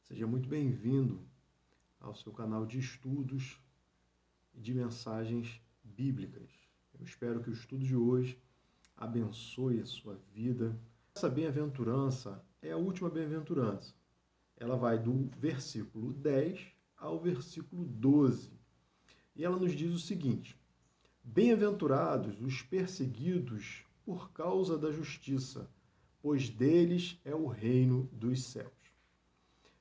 Seja muito bem-vindo ao seu canal de estudos e de mensagens bíblicas. Eu espero que o estudo de hoje abençoe a sua vida. Essa bem-aventurança é a última bem-aventurança. Ela vai do versículo 10 ao versículo 12. E ela nos diz o seguinte: Bem-aventurados os perseguidos por causa da justiça, pois deles é o reino dos céus.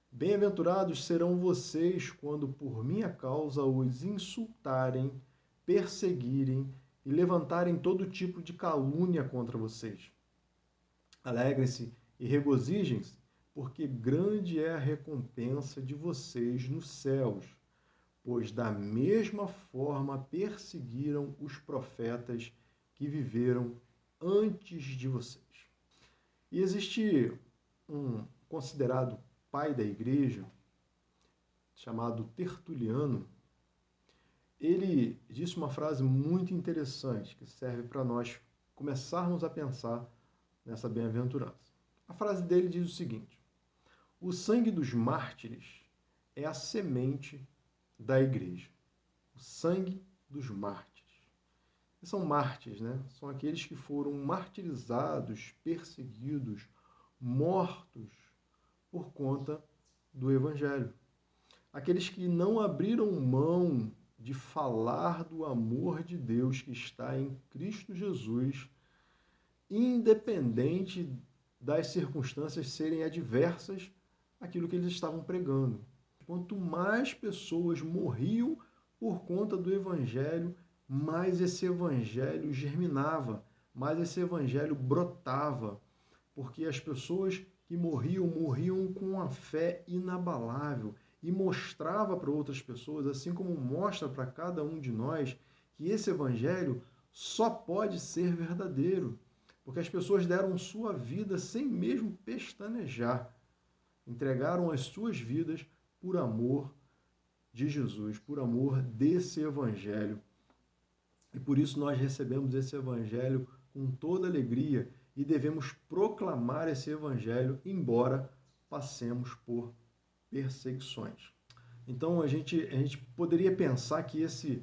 Bem-aventurados serão vocês quando por minha causa os insultarem, perseguirem e levantarem todo tipo de calúnia contra vocês. Alegrem-se e regozijem-se, porque grande é a recompensa de vocês nos céus, pois da mesma forma perseguiram os profetas que viveram antes de vocês. E existe um considerado pai da igreja, chamado Tertuliano. Ele disse uma frase muito interessante que serve para nós começarmos a pensar nessa bem-aventurança. A frase dele diz o seguinte: o sangue dos mártires é a semente da igreja. O sangue dos mártires. E são mártires, né? São aqueles que foram martirizados, perseguidos, mortos por conta do Evangelho. Aqueles que não abriram mão de falar do amor de Deus que está em Cristo Jesus, independente das circunstâncias serem adversas àquilo que eles estavam pregando. Quanto mais pessoas morriam por conta do Evangelho, mais esse Evangelho germinava, mais esse Evangelho brotava, porque as pessoas que morriam com a fé inabalável e mostrava para outras pessoas, assim como mostra para cada um de nós, que esse evangelho só pode ser verdadeiro, porque as pessoas deram sua vida sem mesmo pestanejar, entregaram as suas vidas por amor de Jesus, por amor desse evangelho. E por isso nós recebemos esse evangelho com toda alegria e devemos proclamar esse evangelho, embora passemos por perseguições. Então a gente poderia pensar que esse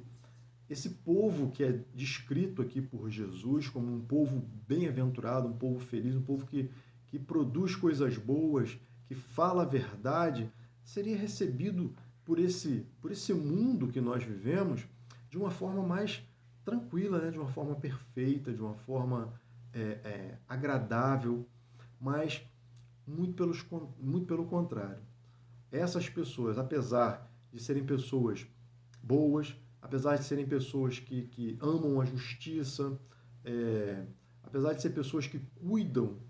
povo que é descrito aqui por Jesus como um povo bem-aventurado, um povo feliz, um povo que produz coisas boas, que fala a verdade, seria recebido por esse mundo que nós vivemos de uma forma mais tranquila, né? De uma forma perfeita, de uma forma agradável, mas muito pelo contrário. Essas pessoas, apesar de serem pessoas boas, apesar de serem pessoas que amam a justiça, apesar de ser pessoas que cuidam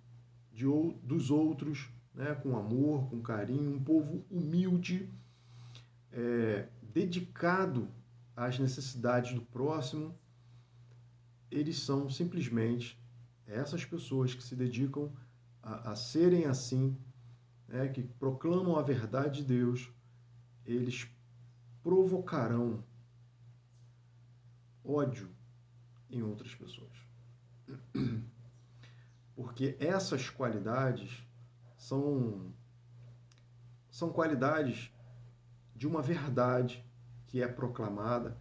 dos outros, né, com amor, com carinho, um povo humilde, dedicado às necessidades do próximo, eles são simplesmente essas pessoas que se dedicam a serem assim, né, que proclamam a verdade de Deus, eles provocarão ódio em outras pessoas. Porque essas qualidades são qualidades de uma verdade que é proclamada,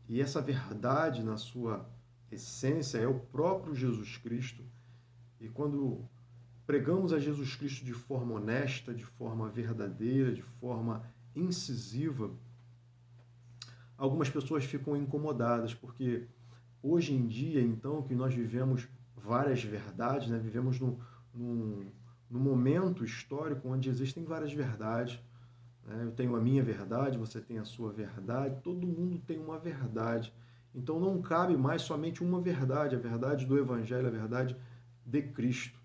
e essa verdade, na sua essência, é o próprio Jesus Cristo. E quando pregamos a Jesus Cristo de forma honesta, de forma verdadeira, de forma incisiva, algumas pessoas ficam incomodadas, porque hoje em dia, então, que nós vivemos várias verdades, né? Vivemos num momento histórico onde existem várias verdades, né? Eu tenho a minha verdade, você tem a sua verdade, todo mundo tem uma verdade. Então não cabe mais somente uma verdade, a verdade do Evangelho, a verdade de Cristo.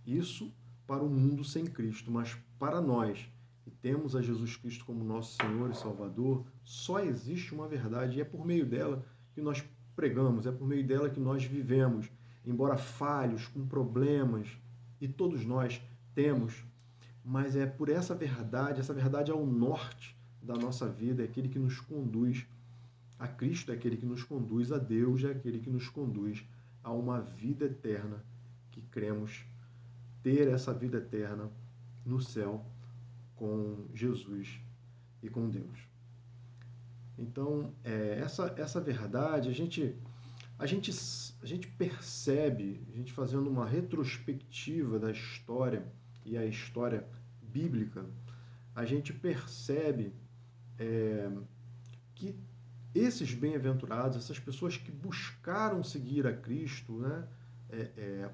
Isso para o mundo sem Cristo, mas para nós, que temos a Jesus Cristo como nosso Senhor e Salvador, só existe uma verdade e é por meio dela que nós pregamos, é por meio dela que nós vivemos, embora falhos, com problemas, e todos nós temos, mas é por essa verdade é o norte da nossa vida, é aquele que nos conduz a Cristo, é aquele que nos conduz a Deus, é aquele que nos conduz a uma vida eterna que cremos ter essa vida eterna no céu, com Jesus e com Deus. Então, essa verdade, a gente percebe, a gente fazendo uma retrospectiva da história e a história bíblica, a gente percebe que esses bem-aventurados, essas pessoas que buscaram seguir a Cristo, né,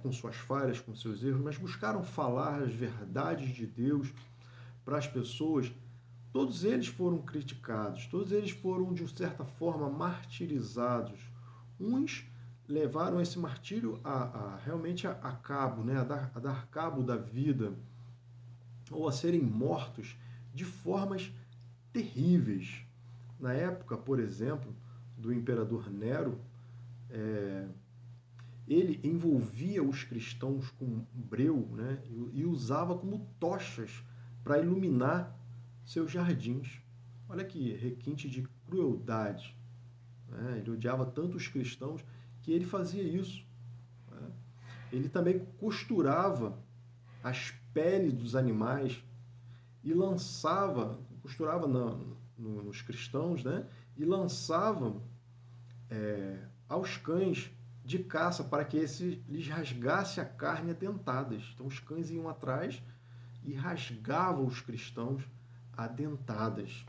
com suas falhas, com seus erros, mas buscaram falar as verdades de Deus para as pessoas, todos eles foram criticados, todos eles foram, de certa forma, martirizados. Uns levaram esse martírio realmente a cabo, né, a dar cabo da vida, ou a serem mortos de formas terríveis. Na época, por exemplo, do imperador Nero, ele envolvia os cristãos com breu, né, e usava como tochas para iluminar seus jardins. Olha que requinte de crueldade, né? Ele odiava tanto os cristãos que ele fazia isso, né? Ele também costurava as peles dos animais e costurava nos cristãos, né? E lançava aos cães de caça para que lhes rasgasse a carne a dentadas. Então os cães iam atrás e rasgavam os cristãos a dentadas.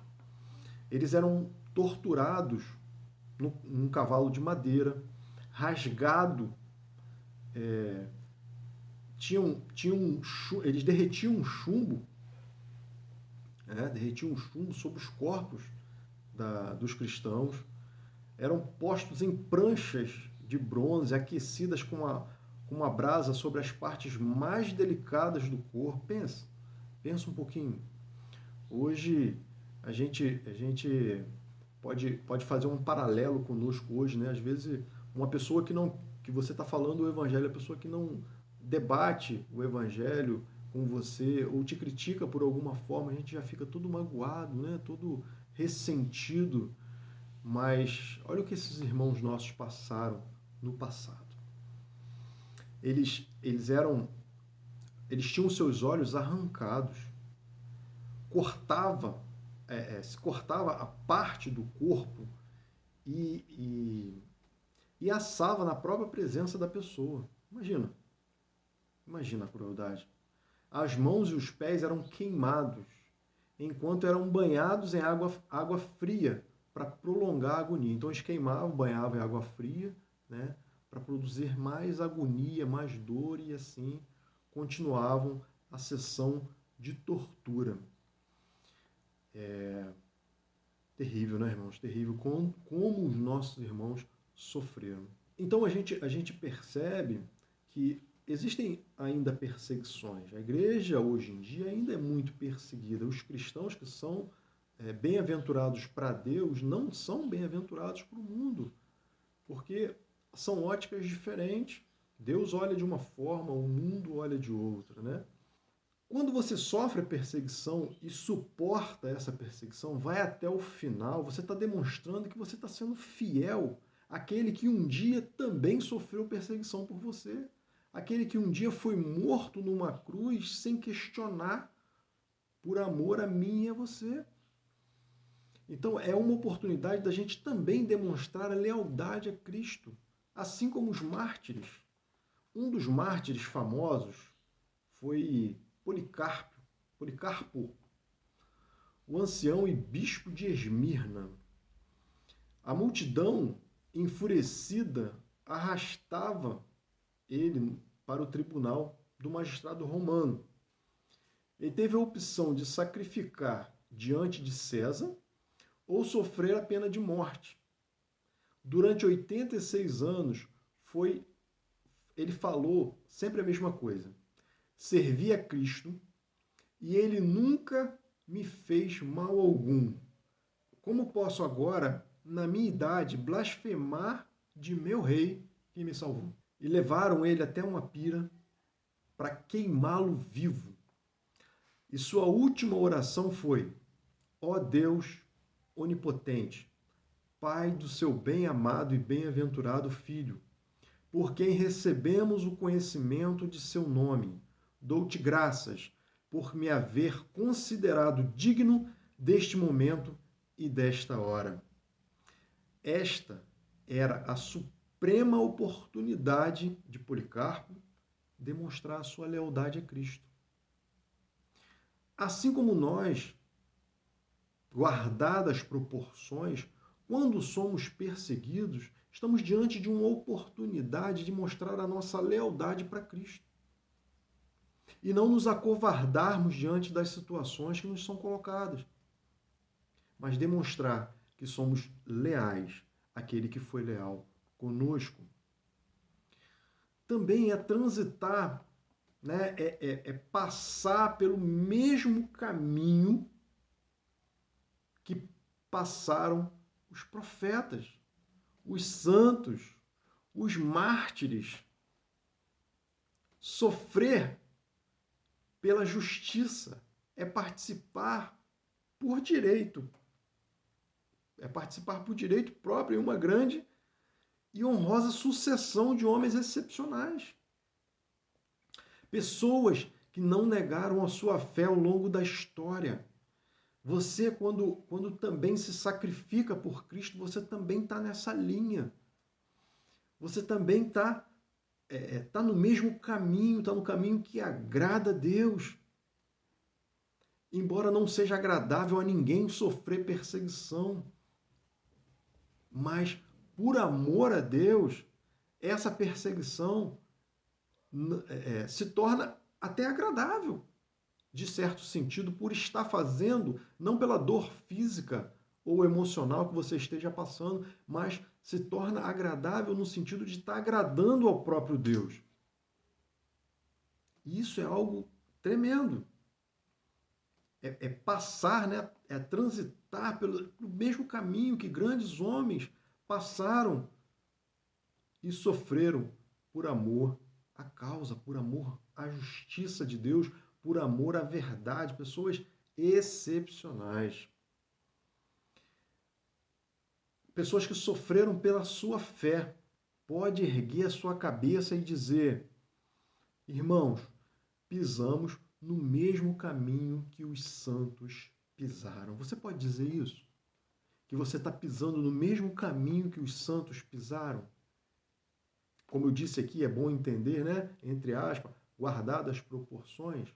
Eles eram torturados num cavalo de madeira, rasgado. Eles derretiam chumbo, derretiam chumbo sobre os corpos dos cristãos. Eram postos em pranchas de bronze, aquecidas com uma brasa sobre as partes mais delicadas do corpo. Pensa um pouquinho. Hoje a gente pode fazer um paralelo conosco hoje, né? Às vezes uma pessoa que você está falando o evangelho, a pessoa que não debate o evangelho com você ou te critica por alguma forma, a gente já fica todo magoado, né? Todo ressentido. Mas olha o que esses irmãos nossos passaram no passado. Eles tinham seus olhos arrancados, se cortava a parte do corpo e assava na própria presença da pessoa. Imagina a crueldade. As mãos e os pés eram queimados, enquanto eram banhados em água fria para prolongar a agonia. Então eles queimavam, banhavam em água fria, né, para produzir mais agonia, mais dor, e assim continuavam a sessão de tortura. Terrível, né, irmãos? Terrível como os nossos irmãos sofreram. Então a gente percebe que existem ainda perseguições. A igreja hoje em dia ainda é muito perseguida. Os cristãos que são bem-aventurados para Deus não são bem-aventurados para o mundo, porque são óticas diferentes. Deus olha de uma forma, o mundo olha de outra, né? Quando você sofre a perseguição e suporta essa perseguição, vai até o final, você está demonstrando que você está sendo fiel àquele que um dia também sofreu perseguição por você. Aquele que um dia foi morto numa cruz sem questionar, por amor a mim e a você. Então é uma oportunidade da gente também demonstrar a lealdade a Cristo, assim como os mártires. Um dos mártires famosos foi Policarpo, o ancião e bispo de Esmirna. A multidão, enfurecida, arrastava ele para o tribunal do magistrado romano. Ele teve a opção de sacrificar diante de César ou sofrer a pena de morte. Durante 86 anos, ele falou sempre a mesma coisa. Servi a Cristo e ele nunca me fez mal algum. Como posso agora, na minha idade, blasfemar de meu rei que me salvou? E levaram ele até uma pira para queimá-lo vivo. E sua última oração foi: ó Deus onipotente, Pai do seu bem-amado e bem-aventurado Filho, por quem recebemos o conhecimento de seu nome, dou-te graças por me haver considerado digno deste momento e desta hora. Esta era a suprema oportunidade de Policarpo demonstrar a sua lealdade a Cristo. Assim como nós, guardadas as proporções, quando somos perseguidos, estamos diante de uma oportunidade de mostrar a nossa lealdade para Cristo. E não nos acovardarmos diante das situações que nos são colocadas, mas demonstrar que somos leais àquele que foi leal conosco. Também é transitar, né? é passar pelo mesmo caminho que passaram os profetas, os santos, os mártires. Sofrer pela justiça é participar por direito. É participar por direito próprio em uma grande e honrosa sucessão de homens excepcionais. Pessoas que não negaram a sua fé ao longo da história. Você, quando também se sacrifica por Cristo, você também está nessa linha. Você também está no mesmo caminho, está no caminho que agrada a Deus. Embora não seja agradável a ninguém sofrer perseguição, mas por amor a Deus, essa perseguição se torna até agradável, de certo sentido, por estar fazendo, não pela dor física ou emocional que você esteja passando, mas se torna agradável no sentido de estar agradando ao próprio Deus. E isso é algo tremendo. É passar, né? É transitar pelo mesmo caminho que grandes homens passaram e sofreram por amor à causa, por amor à justiça de Deus, por amor à verdade. Pessoas excepcionais. Pessoas que sofreram pela sua fé. Pode erguer a sua cabeça e dizer: irmãos, pisamos no mesmo caminho que os santos pisaram. Você pode dizer isso? Que você está pisando no mesmo caminho que os santos pisaram? Como eu disse aqui, é bom entender, né? Entre aspas, guardadas as proporções.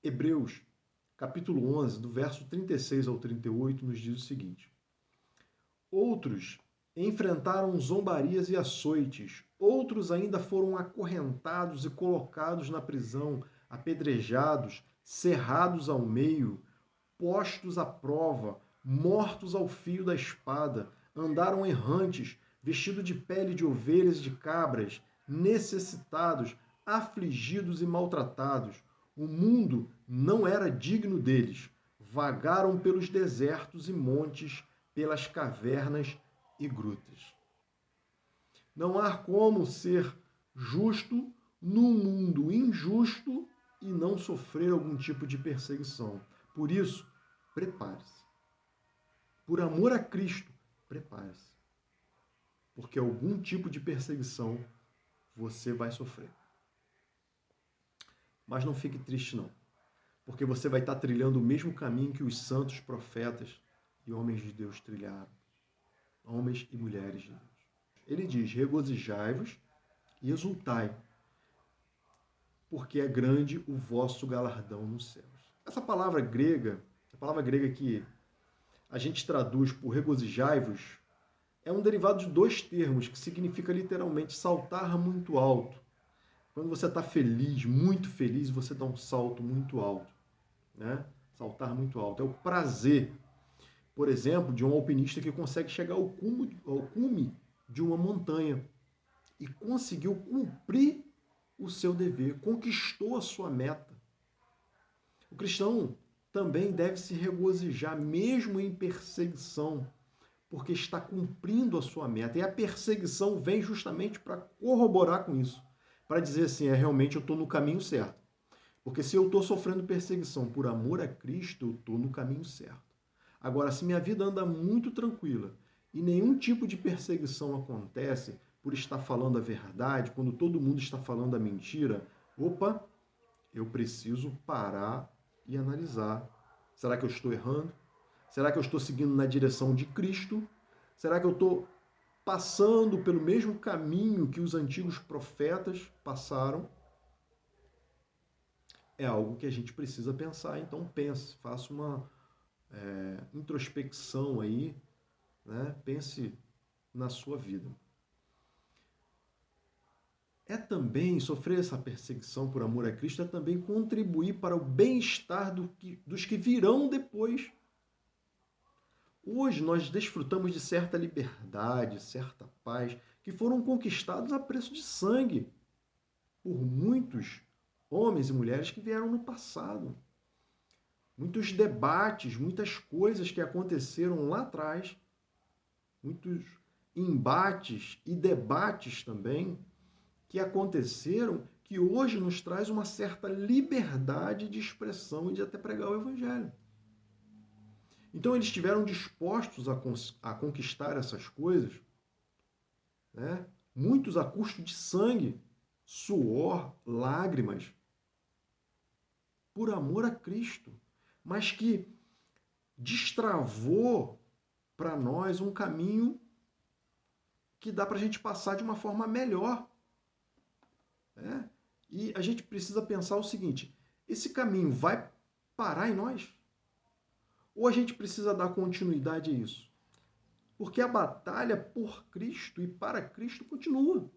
Hebreus, capítulo 11, do verso 36 ao 38, nos diz o seguinte: outros enfrentaram zombarias e açoites, outros ainda foram acorrentados e colocados na prisão, apedrejados, cerrados ao meio, postos à prova, mortos ao fio da espada, andaram errantes, vestidos de pele de ovelhas e de cabras, necessitados, afligidos e maltratados. O mundo não era digno deles. Vagaram pelos desertos e montes, pelas cavernas e grutas. Não há como ser justo num mundo injusto e não sofrer algum tipo de perseguição. Por isso, prepare-se. Por amor a Cristo, prepare-se. Porque algum tipo de perseguição você vai sofrer. Mas não fique triste, não. Porque você vai estar trilhando o mesmo caminho que os santos profetas e homens de Deus trilharam. Homens e mulheres de Deus. Ele diz: regozijai-vos e exultai, porque é grande o vosso galardão nos céus. Essa palavra grega, a palavra grega que a gente traduz por regozijai-vos, é um derivado de dois termos que significa literalmente saltar muito alto. Quando você está feliz, muito feliz, você dá um salto muito alto, né? Saltar muito alto. É o prazer, por exemplo, de um alpinista que consegue chegar ao cume de uma montanha e conseguiu cumprir o seu dever, conquistou a sua meta. O cristão também deve se regozijar, mesmo em perseguição, porque está cumprindo a sua meta. E a perseguição vem justamente para corroborar com isso, para dizer assim, realmente eu estou no caminho certo. Porque se eu estou sofrendo perseguição por amor a Cristo, eu estou no caminho certo. Agora, se minha vida anda muito tranquila e nenhum tipo de perseguição acontece por estar falando a verdade, quando todo mundo está falando a mentira, opa, eu preciso parar e analisar. Será que eu estou errando? Será que eu estou seguindo na direção de Cristo? Será que eu estou passando pelo mesmo caminho que os antigos profetas passaram? É algo que a gente precisa pensar. Então pense, faça uma introspecção aí, né? Pense na sua vida. É também, sofrer essa perseguição por amor a Cristo, é também contribuir para o bem-estar dos que virão depois. Hoje nós desfrutamos de certa liberdade, certa paz, que foram conquistados a preço de sangue por muitos homens e mulheres que vieram no passado. Muitos debates, muitas coisas que aconteceram lá atrás, muitos embates e debates também que aconteceram, que hoje nos traz uma certa liberdade de expressão e de até pregar o Evangelho. Então eles estiveram dispostos a conquistar essas coisas, né? Muitos a custo de sangue, suor, lágrimas, por amor a Cristo, mas que destravou para nós um caminho que dá para a gente passar de uma forma melhor. Né? E a gente precisa pensar o seguinte: esse caminho vai parar em nós? Ou a gente precisa dar continuidade a isso? Porque a batalha por Cristo e para Cristo continua.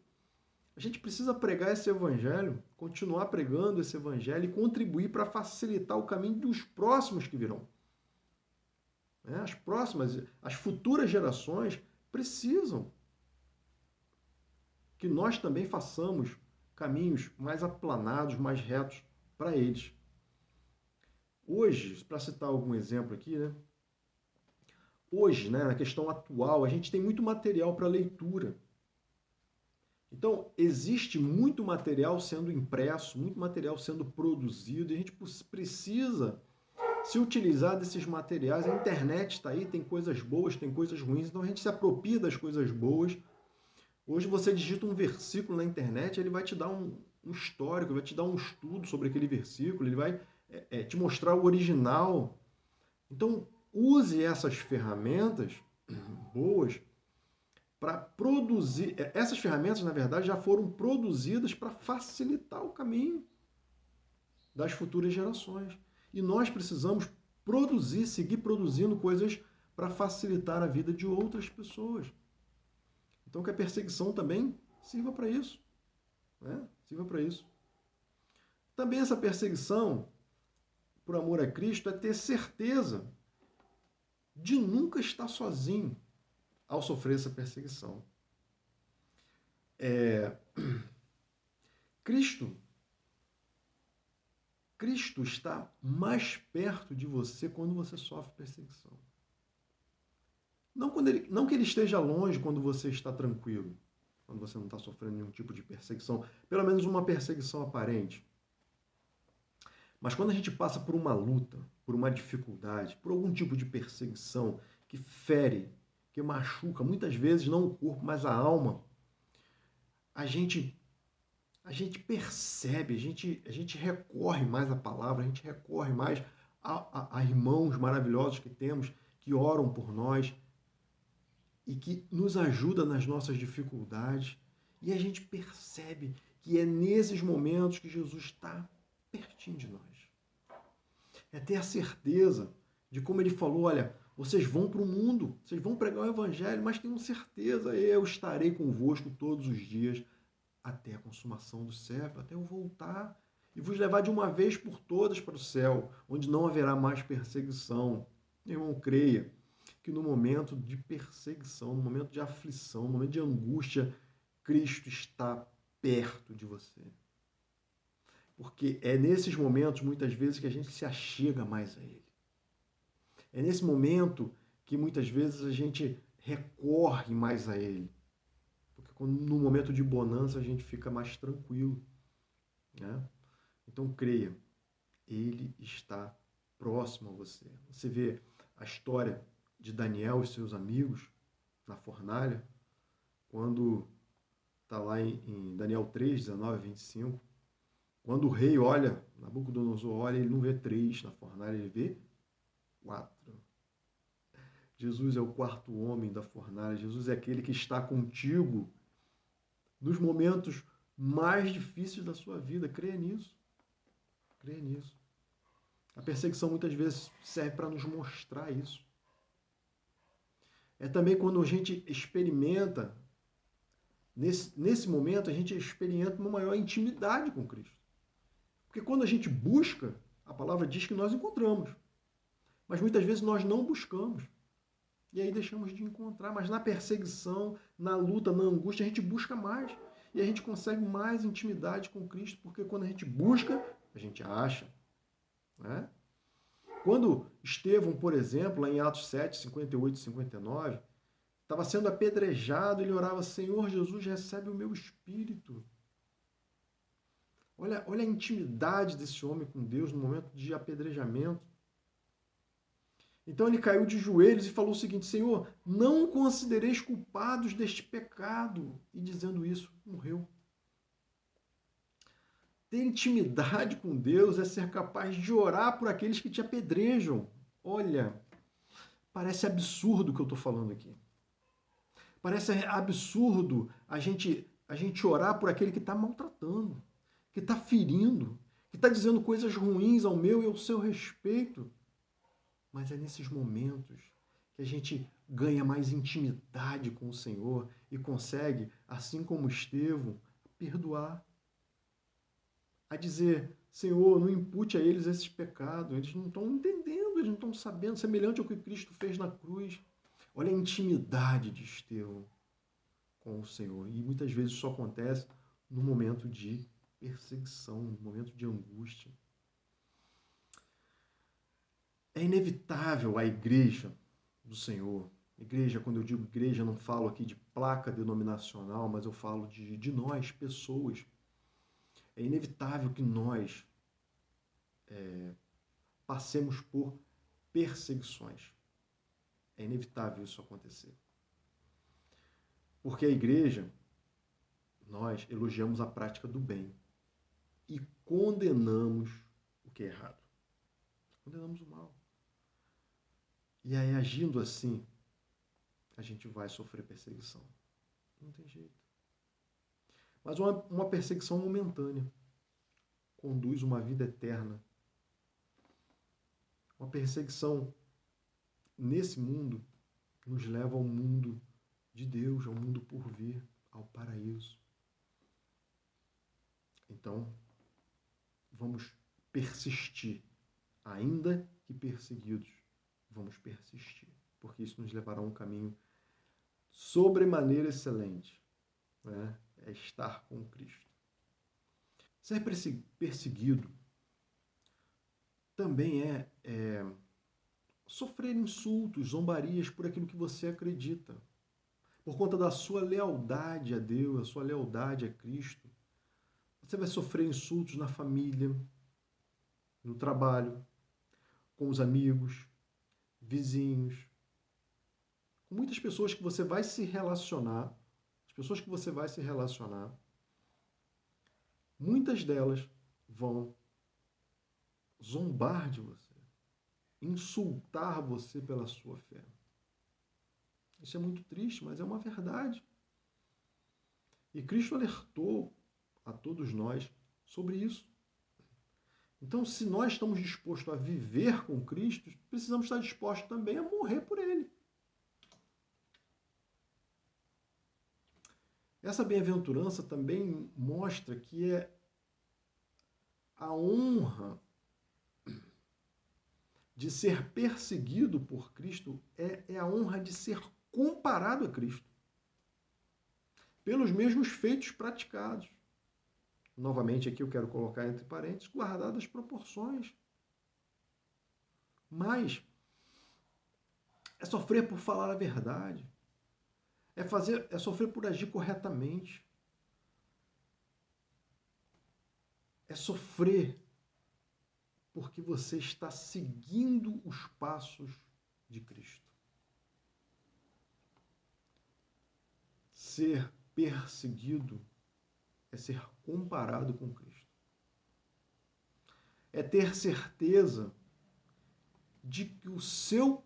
A gente precisa pregar esse evangelho, continuar pregando esse evangelho e contribuir para facilitar o caminho dos próximos que virão. As próximas, as futuras gerações precisam que nós também façamos caminhos mais aplanados, mais retos para eles. Hoje, para citar algum exemplo aqui, né? Hoje, né, na questão atual, a gente tem muito material para leitura. Então, existe muito material sendo impresso, muito material sendo produzido, e a gente precisa se utilizar desses materiais. A internet está aí, tem coisas boas, tem coisas ruins, então a gente se apropria das coisas boas. Hoje você digita um versículo na internet, ele vai te dar um histórico, vai te dar um estudo sobre aquele versículo, ele vai te mostrar o original. Então, use essas ferramentas boas para produzir. Essas ferramentas, na verdade, já foram produzidas para facilitar o caminho das futuras gerações. E nós precisamos produzir, seguir produzindo coisas para facilitar a vida de outras pessoas. Então, que a perseguição também sirva para isso. Né? Sirva para isso. Também essa perseguição, por amor a Cristo, é ter certeza de nunca estar sozinho ao sofrer essa perseguição. Cristo está mais perto de você quando você sofre perseguição. Não que ele esteja longe quando você está tranquilo, quando você não está sofrendo nenhum tipo de perseguição, pelo menos uma perseguição aparente. Mas quando a gente passa por uma luta, por uma dificuldade, por algum tipo de perseguição que fere, que machuca, muitas vezes não o corpo, mas a alma, a gente percebe, a gente recorre mais à palavra, a gente recorre mais a irmãos maravilhosos que temos, que oram por nós e que nos ajudam nas nossas dificuldades. E a gente percebe que é nesses momentos que Jesus está pertinho de nós. É ter a certeza de como ele falou: olha, vocês vão para o mundo, vocês vão pregar o evangelho, mas tenham certeza, eu estarei convosco todos os dias até a consumação do século, até eu voltar e vos levar de uma vez por todas para o céu, onde não haverá mais perseguição. Meu irmão, creia que no momento de perseguição, no momento de aflição, no momento de angústia, Cristo está perto de você. Porque é nesses momentos, muitas vezes, que a gente se achega mais a Ele. É nesse momento que muitas vezes a gente recorre mais a Ele. Porque no momento de bonança a gente fica mais tranquilo. Né? Então creia, Ele está próximo a você. Você vê a história de Daniel e seus amigos na fornalha, quando está lá em Daniel 3, 19 a 25, Quando o rei olha, Nabucodonosor olha, ele não vê 3 na fornalha, ele vê 4. Jesus é o quarto homem da fornalha. Jesus é aquele que está contigo nos momentos mais difíceis da sua vida. Creia nisso. Creia nisso. A perseguição muitas vezes serve para nos mostrar isso. É também quando a gente experimenta, nesse momento, a gente experimenta uma maior intimidade com Cristo. Porque quando a gente busca, a palavra diz que nós encontramos. Mas muitas vezes nós não buscamos. E aí deixamos de encontrar. Mas na perseguição, na luta, na angústia, a gente busca mais. E a gente consegue mais intimidade com Cristo, porque quando a gente busca, a gente acha. Né? Quando Estevão, por exemplo, lá em Atos 7, 58 e 59, estava sendo apedrejado, ele orava, Senhor Jesus, recebe o meu espírito. Olha a intimidade desse homem com Deus no momento de apedrejamento. Então ele caiu de joelhos e falou o seguinte, Senhor, não considereis culpados deste pecado. E dizendo isso, morreu. Ter intimidade com Deus é ser capaz de orar por aqueles que te apedrejam. Olha, parece absurdo o que eu estou falando aqui. Parece absurdo a gente orar por aquele que está maltratando, que está ferindo, que está dizendo coisas ruins ao meu e ao seu respeito. Mas é nesses momentos que a gente ganha mais intimidade com o Senhor e consegue, assim como Estevão, perdoar. A dizer, Senhor, não impute a eles esses pecados, eles não estão entendendo, eles não estão sabendo, semelhante ao que Cristo fez na cruz. Olha a intimidade de Estevão com o Senhor. E muitas vezes isso acontece no momento de perseguição, no momento de angústia. É inevitável a igreja do Senhor. Igreja, quando eu digo igreja, não falo aqui de placa denominacional, mas eu falo de nós, pessoas. É inevitável que nós passemos por perseguições. É inevitável isso acontecer. Porque a igreja, nós elogiamos a prática do bem e condenamos o que é errado. Condenamos o mal. E aí, agindo assim, a gente vai sofrer perseguição. Não tem jeito. Mas uma perseguição momentânea conduz uma vida eterna. Uma perseguição nesse mundo nos leva ao mundo de Deus, ao mundo por vir, ao paraíso. Então, vamos persistir, ainda que perseguidos, vamos persistir, porque isso nos levará a um caminho sobremaneira excelente, né? É estar com Cristo. Ser perseguido também é sofrer insultos, zombarias por aquilo que você acredita, por conta da sua lealdade a Deus, a sua lealdade a Cristo. Você vai sofrer insultos na família, no trabalho, com os amigos, vizinhos, com muitas pessoas que você vai se relacionar, as pessoas que você vai se relacionar, muitas delas vão zombar de você, insultar você pela sua fé. Isso é muito triste, mas é uma verdade. E Cristo alertou a todos nós sobre isso. Então, se nós estamos dispostos a viver com Cristo, precisamos estar dispostos também a morrer por Ele. Essa bem-aventurança também mostra que é a honra de ser perseguido por Cristo, é a honra de ser comparado a Cristo, pelos mesmos feitos praticados. Novamente, aqui eu quero colocar entre parênteses, guardadas as proporções. Mas é sofrer por falar a verdade. É sofrer por agir corretamente. É sofrer porque você está seguindo os passos de Cristo. Ser perseguido é ser comparado com Cristo. é ter certeza de que o seu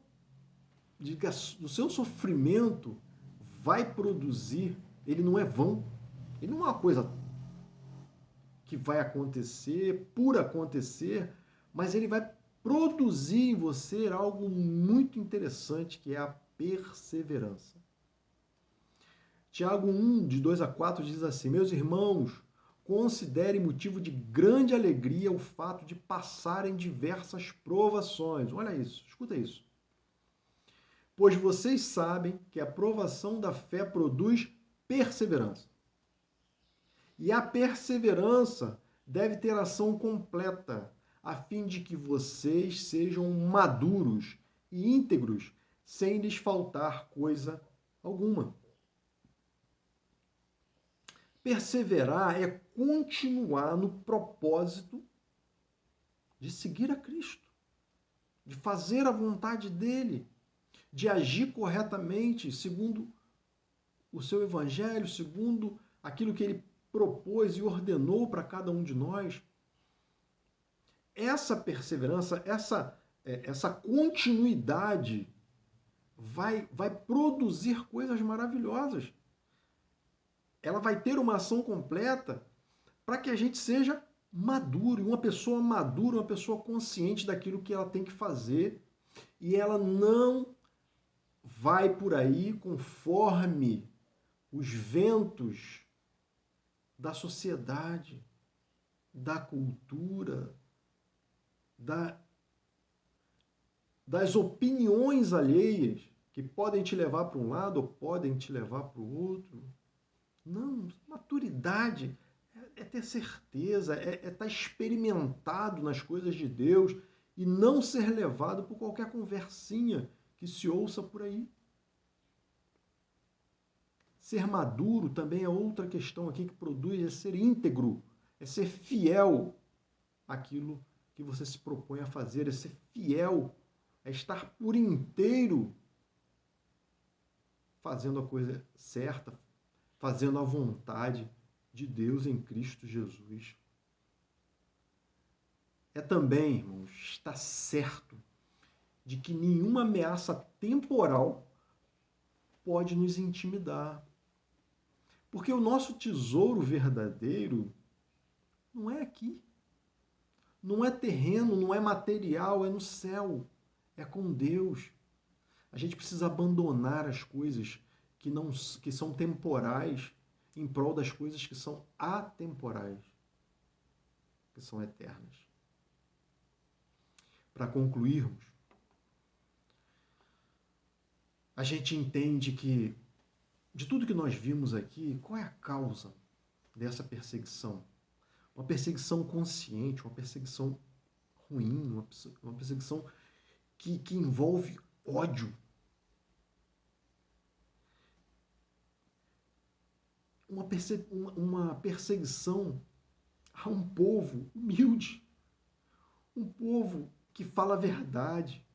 sofrimento vai produzir, ele não é vão, ele não é uma coisa que vai acontecer, por acontecer, mas ele vai produzir em você algo muito interessante, que é a perseverança. Tiago 1, de 2 a 4, diz assim: Meus irmãos, considerem motivo de grande alegria o fato de passarem diversas provações. Olha isso, escuta isso. Pois vocês sabem que a provação da fé produz perseverança. E a perseverança deve ter ação completa, a fim de que vocês sejam maduros e íntegros, sem lhes faltar coisa alguma. Perseverar é continuar no propósito de seguir a Cristo, de fazer a vontade dele, de agir corretamente segundo o seu evangelho, segundo aquilo que ele propôs e ordenou para cada um de nós. Essa perseverança, essa continuidade vai produzir coisas maravilhosas. Ela vai ter uma ação completa para que a gente seja maduro, uma pessoa madura, uma pessoa consciente daquilo que ela tem que fazer, e ela não vai por aí conforme os ventos da sociedade, da cultura, das opiniões alheias que podem te levar para um lado ou podem te levar para o outro. Não, maturidade é ter certeza, é estar experimentado nas coisas de Deus e não ser levado por qualquer conversinha que se ouça por aí. Ser maduro também é outra questão aqui que produz, é ser íntegro, é ser fiel àquilo que você se propõe a fazer, é ser fiel, é estar por inteiro fazendo a coisa certa, fazendo a vontade de Deus em Cristo Jesus. É também, irmãos, estar certo de que nenhuma ameaça temporal pode nos intimidar. Porque o nosso tesouro verdadeiro não é aqui. Não é terreno, não é material, é no céu. É com Deus. A gente precisa abandonar as coisas que são temporais em prol das coisas que são atemporais, que são eternas. Para concluirmos, a gente entende que, de tudo que nós vimos aqui, qual é a causa dessa perseguição? Uma perseguição consciente, uma perseguição ruim, uma perseguição que envolve ódio. Uma perseguição a um povo humilde, um povo que fala a verdade,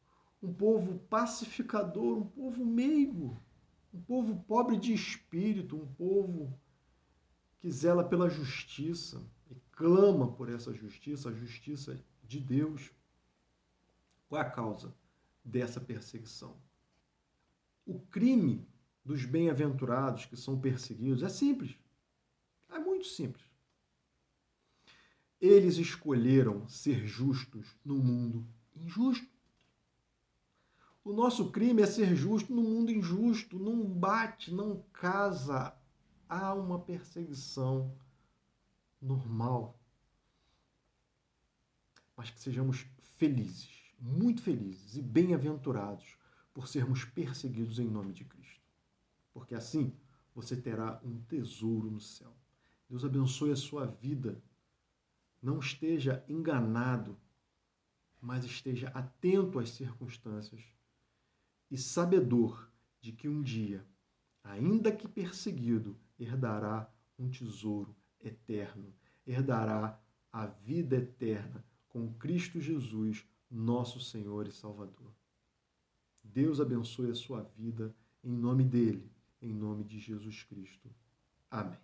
um povo pacificador, um povo meigo, um povo pobre de espírito, um povo que zela pela justiça e clama por essa justiça, a justiça de Deus. Qual é a causa dessa perseguição? O crime dos bem-aventurados que são perseguidos é simples, é muito simples. Eles escolheram ser justos no mundo injusto. O nosso crime é ser justo no mundo injusto, não bate, não casa. Há uma perseguição normal. Mas que sejamos felizes, muito felizes e bem-aventurados por sermos perseguidos em nome de Cristo. Porque assim você terá um tesouro no céu. Deus abençoe a sua vida. Não esteja enganado, mas esteja atento às circunstâncias e sabedor de que um dia, ainda que perseguido, herdará um tesouro eterno, herdará a vida eterna com Cristo Jesus, nosso Senhor e Salvador. Deus abençoe a sua vida em nome dele, em nome de Jesus Cristo. Amém.